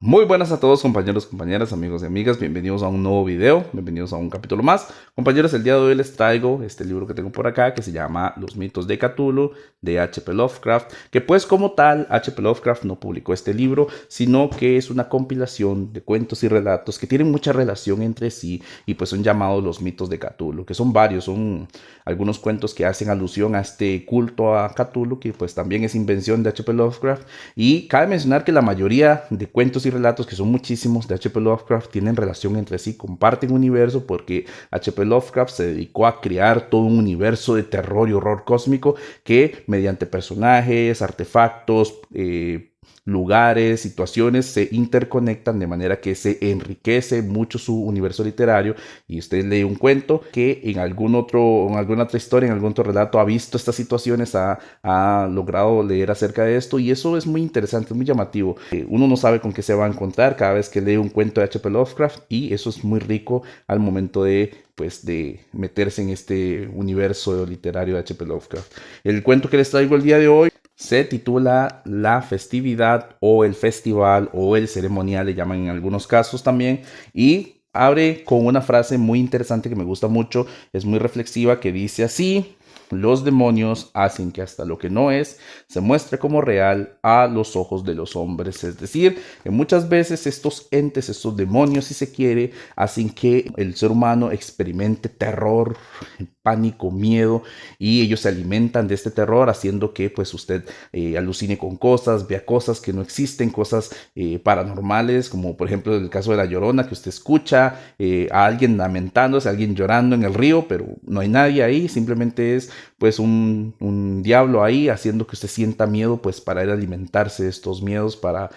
Muy buenas a todos compañeros, compañeras, amigos y amigas, bienvenidos a un nuevo video, bienvenidos a un capítulo más. Compañeros, el día de hoy les traigo este libro que tengo por acá que se llama Los mitos de Cthulhu de H.P. Lovecraft, que pues como tal H.P. Lovecraft no publicó este libro, sino que es una compilación de cuentos y relatos que tienen mucha relación entre sí y pues son llamados los mitos de Cthulhu, que son varios, son algunos cuentos que hacen alusión a este culto a Cthulhu, que pues también es invención de H.P. Lovecraft. Y cabe mencionar que la mayoría de cuentos y relatos, que son muchísimos, de H.P. Lovecraft tienen relación entre sí, comparten universo, porque H.P. Lovecraft se dedicó a crear todo un universo de terror y horror cósmico que mediante personajes, artefactos, lugares, situaciones se interconectan de manera que se enriquece mucho su universo literario. Y usted lee un cuento que en alguna otra historia, en algún otro relato ha visto estas situaciones, ha logrado leer acerca de esto, y eso es muy interesante, es muy llamativo. Uno no sabe con qué se va a encontrar cada vez que lee un cuento de H.P. Lovecraft, y eso es muy rico al momento de pues de meterse en este universo literario de H.P. Lovecraft. El cuento que les traigo el día de hoy se titula La festividad o el festival o el ceremonial, le llaman en algunos casos también, y abre con una frase muy interesante que me gusta mucho, es muy reflexiva, que dice así: los demonios hacen que hasta lo que no es se muestre como real a los ojos de los hombres. Es decir, que muchas veces estos entes, estos demonios, si se quiere, hacen que el ser humano experimente terror, pánico, miedo, y ellos se alimentan de este terror haciendo que pues usted alucine con cosas, vea cosas que no existen, cosas paranormales, como por ejemplo el caso de La Llorona, que usted escucha a alguien lamentándose, a alguien llorando en el río, pero no hay nadie ahí, simplemente es pues un diablo ahí haciendo que usted sienta miedo, pues para él alimentarse de estos miedos, para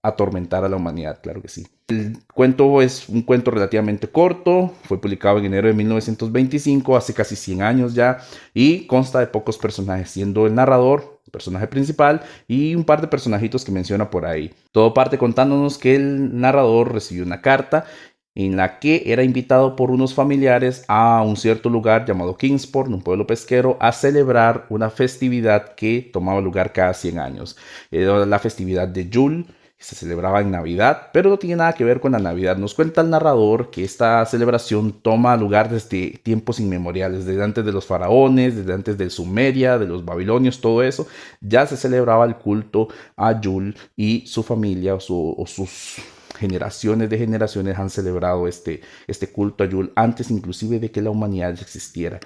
atormentar a la humanidad, claro que sí. El cuento es un cuento relativamente corto, fue publicado en enero de 1925, hace casi 100 años ya, y consta de pocos personajes, siendo el narrador, el personaje principal, y un par de personajitos que menciona por ahí. Todo parte contándonos que el narrador recibió una carta en la que era invitado por unos familiares a un cierto lugar llamado Kingsport, un pueblo pesquero, a celebrar una festividad que tomaba lugar cada 100 años. Era la festividad de Yule, que se celebraba en Navidad, pero no tiene nada que ver con la Navidad. Nos cuenta el narrador que esta celebración toma lugar desde tiempos inmemoriales, desde antes de los faraones, desde antes de Sumeria, de los babilonios, todo eso. Ya se celebraba el culto a Yule, y su familia o sus generaciones de generaciones han celebrado este culto a Yule antes inclusive de que la humanidad existiera.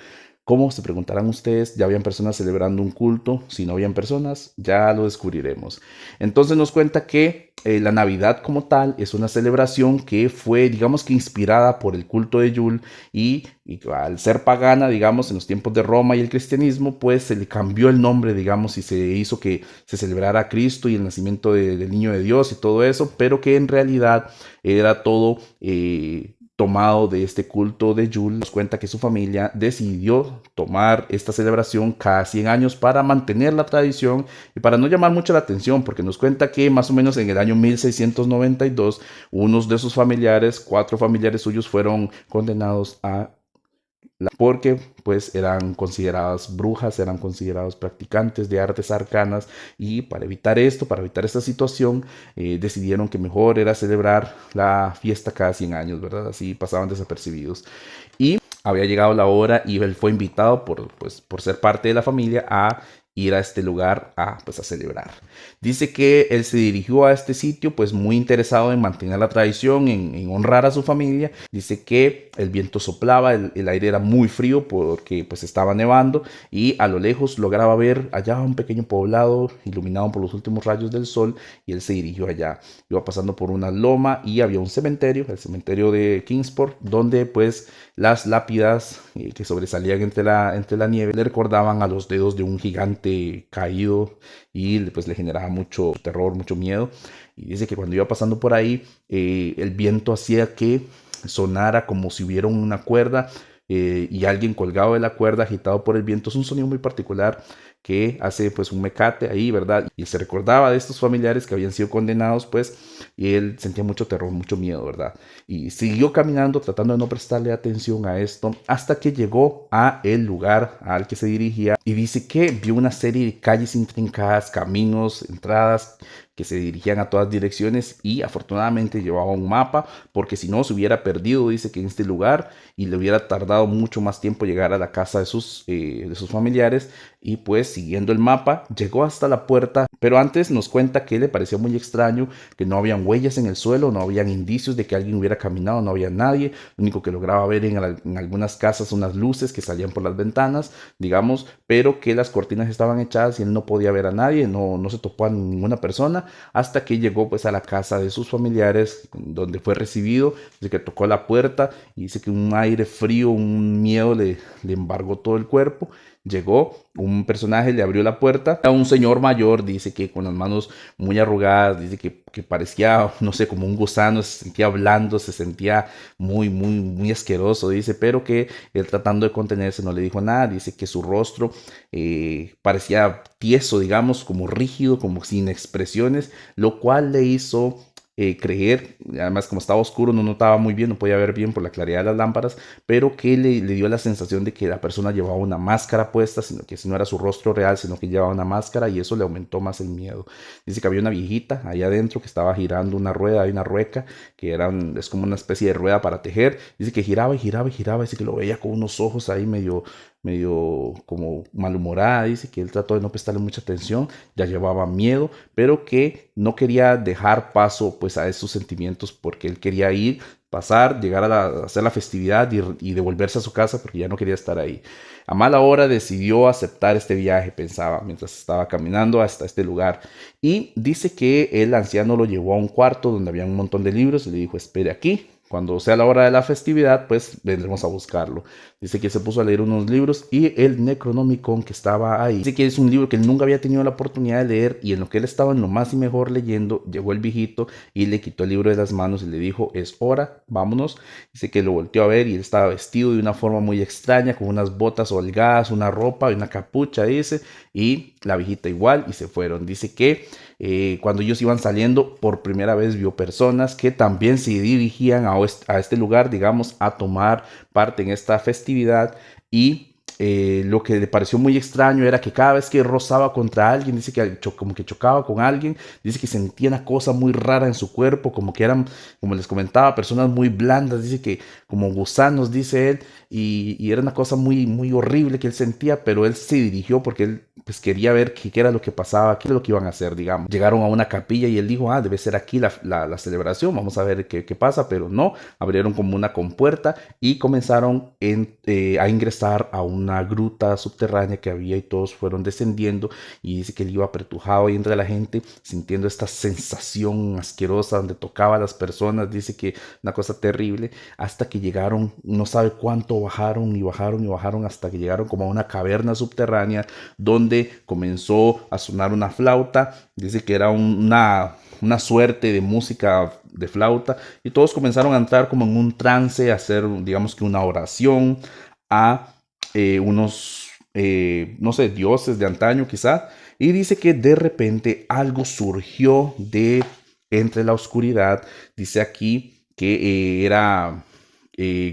¿Cómo? Se preguntarán ustedes, ¿ya habían personas celebrando un culto? Si no habían personas, ya lo descubriremos. Entonces nos cuenta que la Navidad como tal es una celebración que fue, digamos que inspirada por el culto de Yule, y al ser pagana, digamos, en los tiempos de Roma y el cristianismo, pues se le cambió el nombre, digamos, y se hizo que se celebrara a Cristo y el nacimiento del niño de Dios y todo eso, pero que en realidad era todo tomado de este culto de Yule. Nos cuenta que su familia decidió tomar esta celebración cada 100 años para mantener la tradición y para no llamar mucho la atención, porque nos cuenta que más o menos en el año 1692 unos de sus familiares, 4 familiares suyos, fueron condenados a porque pues eran consideradas brujas, eran considerados practicantes de artes arcanas, y para evitar esto, para evitar esta situación, decidieron que mejor era celebrar la fiesta cada 100 años, ¿verdad? Así pasaban desapercibidos. Y había llegado la hora y él fue invitado por ser parte de la familia a ir a este lugar pues, a celebrar. Dice que él se dirigió a este sitio pues muy interesado en mantener la tradición, en honrar a su familia. Dice que el viento soplaba, el aire era muy frío porque pues estaba nevando, y a lo lejos lograba ver allá un pequeño poblado iluminado por los últimos rayos del sol, y él se dirigió allá. Iba pasando por una loma y había un cementerio, el cementerio de Kingsport, donde pues las lápidas que sobresalían entre la nieve le recordaban a los dedos de un gigante caído, y pues le generaba mucho terror, mucho miedo. Y dice que cuando iba pasando por ahí, el viento hacía que sonara como si hubiera una cuerda, y alguien colgado de la cuerda agitado por el viento. Es un sonido muy particular que hace pues un mecate ahí, ¿verdad? Y se recordaba de estos familiares que habían sido condenados, pues, y él sentía mucho terror, mucho miedo, ¿verdad? Y siguió caminando tratando de no prestarle atención a esto hasta que llegó a el lugar al que se dirigía, y dice que vio una serie de calles intrincadas, caminos, entradas, que se dirigían a todas direcciones y afortunadamente llevaba un mapa porque si no se hubiera perdido, dice que en este lugar y le hubiera tardado mucho más tiempo llegar a la casa de sus familiares y pues siguiendo el mapa llegó hasta la puerta, pero antes nos cuenta que le pareció muy extraño que no habían huellas en el suelo, no habían indicios de que alguien hubiera caminado, no había nadie, lo único que lograba ver en algunas casas unas luces que salían por las ventanas, digamos, pero que las cortinas estaban echadas y él no podía ver a nadie, no se topó a ninguna persona hasta que llegó pues a la casa de sus familiares donde fue recibido, dice que tocó la puerta y dice que un aire frío, un miedo le embargó todo el cuerpo. Llegó un personaje, le abrió la puerta a un señor mayor, dice que con las manos muy arrugadas, dice que parecía, no sé, como un gusano, se sentía blando, se sentía muy asqueroso, dice, pero que él tratando de contenerse no le dijo nada, dice que su rostro parecía tieso, digamos, como rígido, como sin expresiones, lo cual le hizo creer, además como estaba oscuro no notaba muy bien, no podía ver bien por la claridad de las lámparas, pero que le dio la sensación de que la persona llevaba una máscara puesta, sino que si no era su rostro real, sino que llevaba una máscara y eso le aumentó más el miedo. Dice que había una viejita ahí adentro que estaba girando una rueda, hay una rueca, que es como una especie de rueda para tejer, dice que giraba y giraba y giraba, dice que lo veía con unos ojos ahí medio como malhumorada, dice que él trató de no prestarle mucha atención, ya llevaba miedo, pero que no quería dejar paso pues a esos sentimientos porque él quería ir, pasar, llegar a hacer la festividad y devolverse a su casa porque ya no quería estar ahí. A mala hora decidió aceptar este viaje, pensaba, mientras estaba caminando hasta este lugar. Y dice que el anciano lo llevó a un cuarto donde había un montón de libros y le dijo, espere aquí. Cuando sea la hora de la festividad, pues vendremos a buscarlo. Dice que se puso a leer unos libros y el Necronomicon que estaba ahí. Dice que es un libro que él nunca había tenido la oportunidad de leer y en lo que él estaba en lo más y mejor leyendo, llegó el viejito y le quitó el libro de las manos y le dijo, es hora, vámonos. Dice que lo volteó a ver y él estaba vestido de una forma muy extraña, con unas botas holgadas, una ropa y una capucha, dice, y la viejita igual y se fueron. Dice que cuando ellos iban saliendo, por primera vez vio personas que también se dirigían a este lugar, digamos, a tomar parte en esta festividad y lo que le pareció muy extraño era que cada vez que rozaba contra alguien, dice que como que chocaba con alguien, dice que sentía una cosa muy rara en su cuerpo, como que eran, como les comentaba, personas muy blandas, dice que como gusanos, dice él, y era una cosa muy horrible que él sentía, pero él se dirigió porque él pues quería ver qué era lo que pasaba, qué era lo que iban a hacer, digamos. Llegaron a una capilla y él dijo, debe ser aquí la celebración, vamos a ver qué pasa, pero no, abrieron como una compuerta y comenzaron a ingresar a una gruta subterránea que había y todos fueron descendiendo y dice que él iba apretujado ahí entre la gente sintiendo esta sensación asquerosa donde tocaba a las personas, dice que una cosa terrible, hasta que llegaron, no sabe cuánto bajaron y bajaron y bajaron hasta que llegaron como a una caverna subterránea donde comenzó a sonar una flauta, dice que era una suerte de música de flauta y todos comenzaron a entrar como en un trance, a hacer digamos que una oración a unos, no sé, dioses de antaño quizá, y dice que de repente algo surgió de entre la oscuridad, dice aquí que era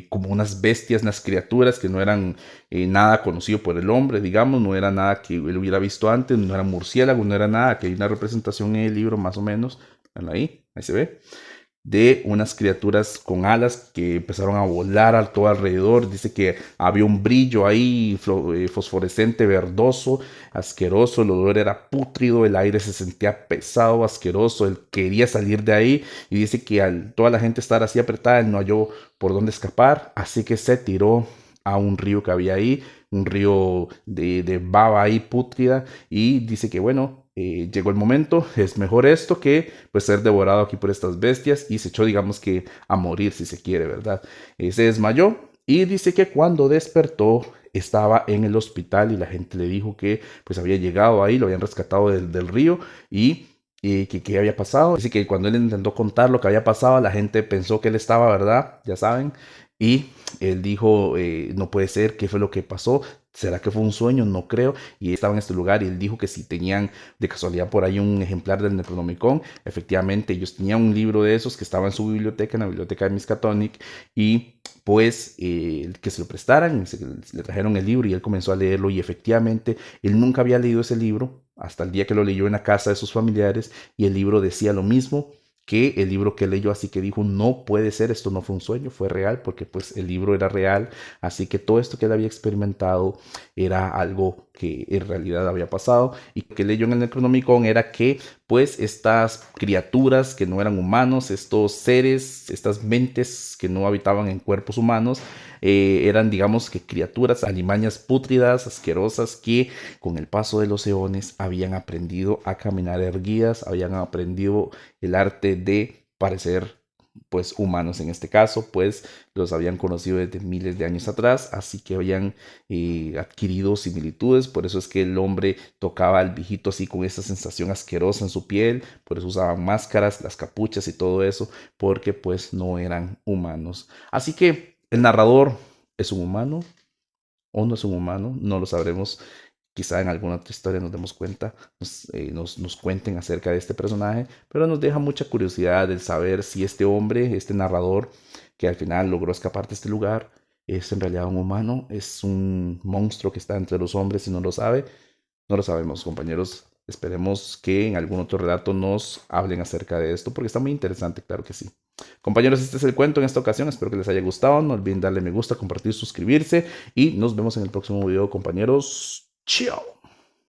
como unas bestias, unas criaturas que no eran nada conocido por el hombre, digamos, no era nada que él hubiera visto antes, no era murciélago, no era nada, que hay una representación en el libro más o menos, ahí se ve, de unas criaturas con alas que empezaron a volar a todo alrededor. Dice que había un brillo ahí fosforescente, verdoso, asqueroso, el olor era pútrido, el aire se sentía pesado, asqueroso, él quería salir de ahí y dice que al toda la gente estar así apretada, él no halló por dónde escapar, así que se tiró a un río que había ahí, un río de baba ahí pútrida y dice que bueno, llegó el momento, es mejor esto que pues ser devorado aquí por estas bestias y se echó digamos que a morir si se quiere, ¿verdad? Se desmayó y dice que cuando despertó estaba en el hospital y la gente le dijo que pues había llegado ahí, lo habían rescatado del río y que qué había pasado. Dice que cuando él intentó contar lo que había pasado, la gente pensó que él estaba, ¿verdad? Ya saben. Y él dijo, no puede ser, ¿qué fue lo que pasó? ¿Será que fue un sueño? No creo. Y estaba en este lugar y él dijo que si tenían de casualidad por ahí un ejemplar del Necronomicon, efectivamente ellos tenían un libro de esos que estaba en su biblioteca, en la biblioteca de Miskatonic, y pues que se lo prestaran, le trajeron el libro y él comenzó a leerlo y efectivamente él nunca había leído ese libro hasta el día que lo leyó en la casa de sus familiares y el libro decía lo mismo que el libro que leyó, así que dijo, no puede ser, esto no fue un sueño, fue real, porque pues el libro era real, así que todo esto que él había experimentado era algo que en realidad había pasado y que leyó en el Necronomicon era que pues estas criaturas que no eran humanos, estos seres, estas mentes que no habitaban en cuerpos humanos, eran digamos que criaturas, alimañas pútridas, asquerosas, que con el paso de los eones habían aprendido a caminar erguidas, habían aprendido el arte de parecer pues humanos en este caso, pues los habían conocido desde miles de años atrás, así que habían adquirido similitudes, por eso es que el hombre tocaba al viejito así con esa sensación asquerosa en su piel, por eso usaban máscaras, las capuchas y todo eso, porque pues no eran humanos. Así que el narrador es un humano o no es un humano, no lo sabremos. Quizá en alguna otra historia nos demos cuenta, nos cuenten acerca de este personaje, pero nos deja mucha curiosidad el saber si este hombre, este narrador, que al final logró escapar de este lugar, es en realidad un humano, es un monstruo que está entre los hombres y no lo sabe. No lo sabemos, compañeros. Esperemos que en algún otro relato nos hablen acerca de esto, porque está muy interesante, claro que sí. Compañeros, este es el cuento en esta ocasión. Espero que les haya gustado. No olviden darle me gusta, compartir, suscribirse y nos vemos en el próximo video, compañeros. Chao.